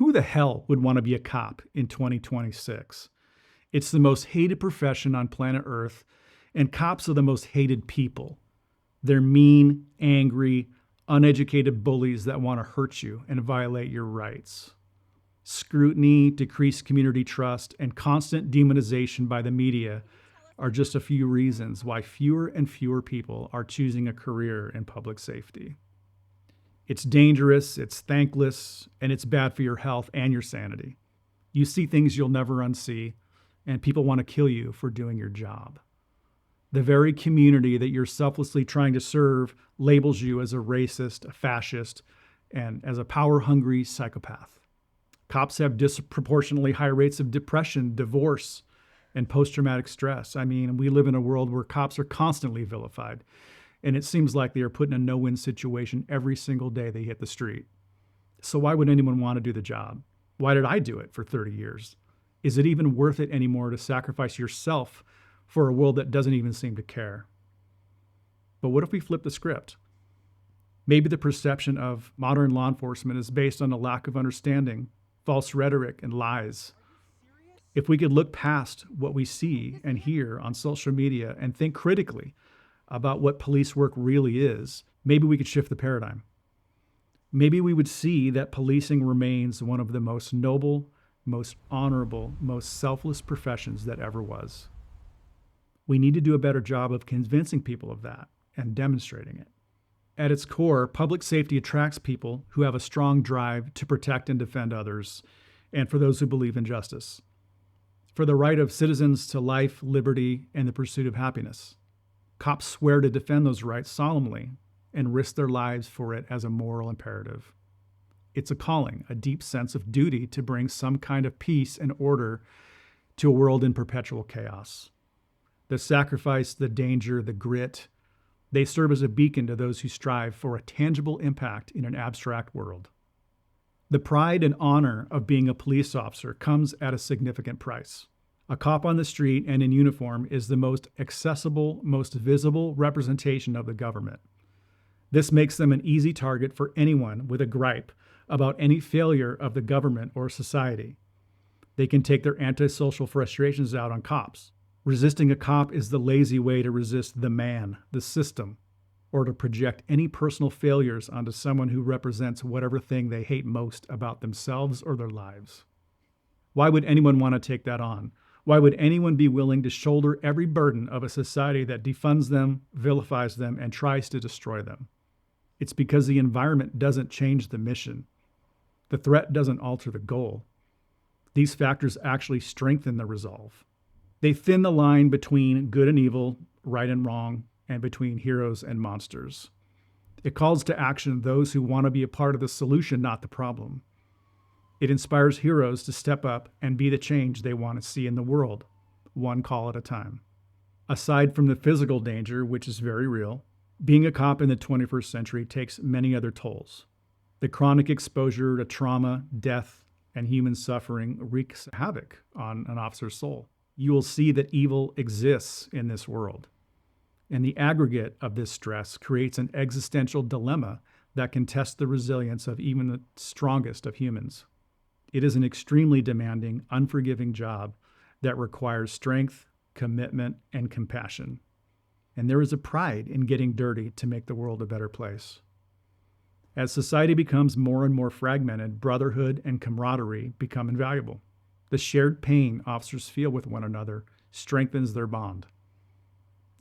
Who the hell would want to be a cop in 2026? It's the most hated profession on planet Earth, and cops are the most hated people. They're mean, angry, uneducated bullies that want to hurt you and violate your rights. Scrutiny, decreased community trust, and constant demonization by the media are just a few reasons why fewer and fewer people are choosing a career in public safety. It's dangerous, it's thankless, and it's bad for your health and your sanity. You see things you'll never unsee, and people want to kill you for doing your job. The very community that you're selflessly trying to serve labels you as a racist, a fascist, and as a power-hungry psychopath. Cops have disproportionately high rates of depression, divorce, and post-traumatic stress. I mean, we live in a world where cops are constantly vilified, and it seems like they are put in a no-win situation every single day they hit the street. So why would anyone want to do the job? Why did I do it for 30 years? Is it even worth it anymore to sacrifice yourself for a world that doesn't even seem to care? But what if we flip the script? Maybe the perception of modern law enforcement is based on a lack of understanding, false rhetoric, and lies. If we could look past what we see and hear on social media and think critically about what police work really is, maybe we could shift the paradigm. Maybe we would see that policing remains one of the most noble, most honorable, most selfless professions that ever was. We need to do a better job of convincing people of that and demonstrating it. At its core, public safety attracts people who have a strong drive to protect and defend others, and for those who believe in justice, for the right of citizens to life, liberty, and the pursuit of happiness. Cops swear to defend those rights solemnly and risk their lives for it as a moral imperative. It's a calling, a deep sense of duty to bring some kind of peace and order to a world in perpetual chaos. The sacrifice, the danger, the grit, they serve as a beacon to those who strive for a tangible impact in an abstract world. The pride and honor of being a police officer comes at a significant price. A cop on the street and in uniform is the most accessible, most visible representation of the government. This makes them an easy target for anyone with a gripe about any failure of the government or society. They can take their antisocial frustrations out on cops. Resisting a cop is the lazy way to resist the man, the system, or to project any personal failures onto someone who represents whatever thing they hate most about themselves or their lives. Why would anyone want to take that on? Why would anyone be willing to shoulder every burden of a society that defunds them, vilifies them, and tries to destroy them? It's because the environment doesn't change the mission. The threat doesn't alter the goal. These factors actually strengthen the resolve. They thin the line between good and evil, right and wrong, and between heroes and monsters. It calls to action those who want to be a part of the solution, not the problem. It inspires heroes to step up and be the change they want to see in the world, one call at a time. Aside from the physical danger, which is very real, being a cop in the 21st century takes many other tolls. The chronic exposure to trauma, death, and human suffering wreaks havoc on an officer's soul. You will see that evil exists in this world. And the aggregate of this stress creates an existential dilemma that can test the resilience of even the strongest of humans. It is an extremely demanding, unforgiving job that requires strength, commitment, and compassion. And there is a pride in getting dirty to make the world a better place. As society becomes more and more fragmented, brotherhood and camaraderie become invaluable. The shared pain officers feel with one another strengthens their bond.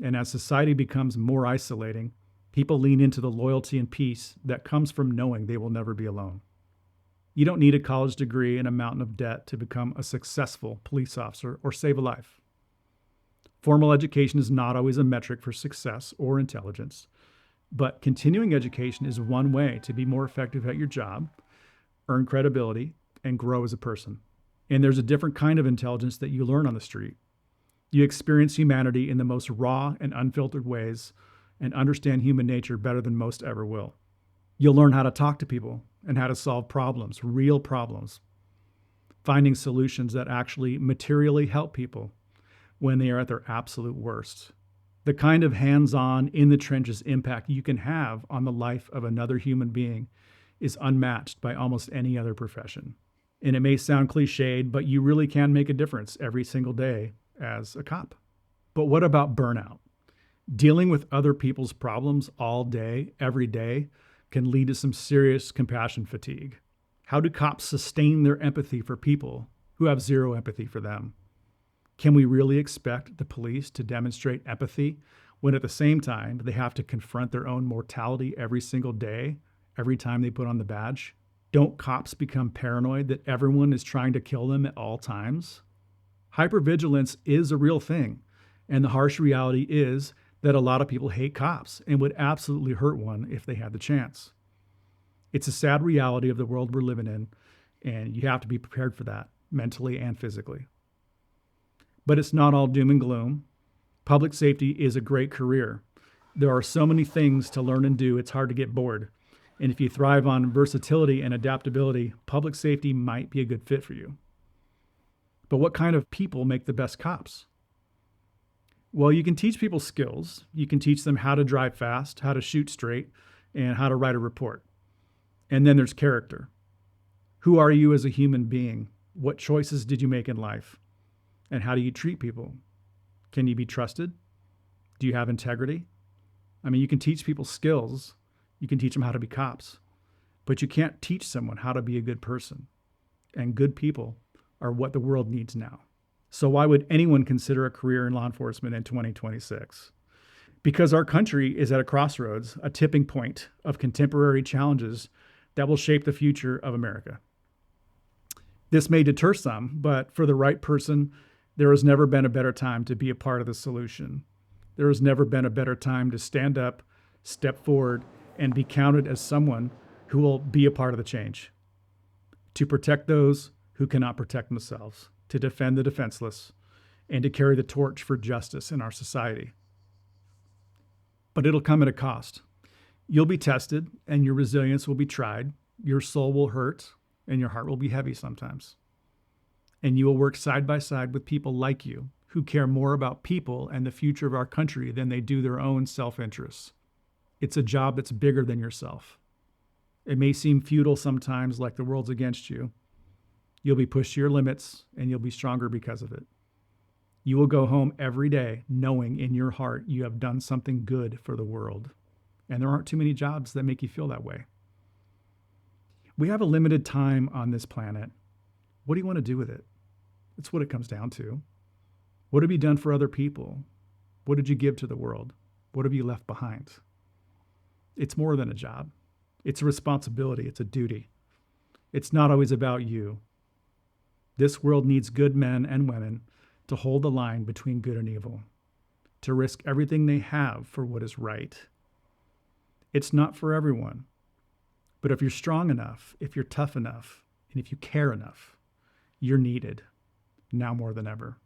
And as society becomes more isolating, people lean into the loyalty and peace that comes from knowing they will never be alone. You don't need a college degree and a mountain of debt to become a successful police officer or save a life. Formal education is not always a metric for success or intelligence, but continuing education is one way to be more effective at your job, earn credibility, and grow as a person. And there's a different kind of intelligence that you learn on the street. You experience humanity in the most raw and unfiltered ways and understand human nature better than most ever will. You'll learn how to talk to people and how to solve problems, real problems, finding solutions that actually materially help people when they are at their absolute worst. The kind of hands-on, in-the-trenches impact you can have on the life of another human being is unmatched by almost any other profession. And it may sound cliched, but you really can make a difference every single day as a cop. But what about burnout? Dealing with other people's problems all day, every day, can lead to some serious compassion fatigue. How do cops sustain their empathy for people who have zero empathy for them? Can we really expect the police to demonstrate empathy when at the same time they have to confront their own mortality every single day, every time they put on the badge? Don't cops become paranoid that everyone is trying to kill them at all times? Hypervigilance is a real thing, and the harsh reality is that a lot of people hate cops and would absolutely hurt one if they had the chance. It's a sad reality of the world we're living in, and you have to be prepared for that, mentally and physically. But it's not all doom and gloom. Public safety is a great career. There are so many things to learn and do, it's hard to get bored. And if you thrive on versatility and adaptability, public safety might be a good fit for you. But what kind of people make the best cops? Well, you can teach people skills. You can teach them how to drive fast, how to shoot straight, and how to write a report. And then there's character. Who are you as a human being? What choices did you make in life? And how do you treat people? Can you be trusted? Do you have integrity? I mean, you can teach people skills. You can teach them how to be cops. But you can't teach someone how to be a good person. And good people are what the world needs now. So why would anyone consider a career in law enforcement in 2026? Because our country is at a crossroads, a tipping point of contemporary challenges that will shape the future of America. This may deter some, but for the right person, there has never been a better time to be a part of the solution. There has never been a better time to stand up, step forward, and be counted as someone who will be a part of the change. To protect those who cannot protect themselves, to defend the defenseless, and to carry the torch for justice in our society. But it'll come at a cost. You'll be tested, and your resilience will be tried. Your soul will hurt, and your heart will be heavy sometimes. And you will work side by side with people like you who care more about people and the future of our country than they do their own self-interests. It's a job that's bigger than yourself. It may seem futile sometimes, like the world's against you. You'll be pushed to your limits, and you'll be stronger because of it. You will go home every day knowing in your heart you have done something good for the world. And there aren't too many jobs that make you feel that way. We have a limited time on this planet. What do you want to do with it? That's what it comes down to. What have you done for other people? What did you give to the world? What have you left behind? It's more than a job. It's a responsibility. It's a duty. It's not always about you. This world needs good men and women to hold the line between good and evil, to risk everything they have for what is right. It's not for everyone, but if you're strong enough, if you're tough enough, and if you care enough, you're needed now more than ever.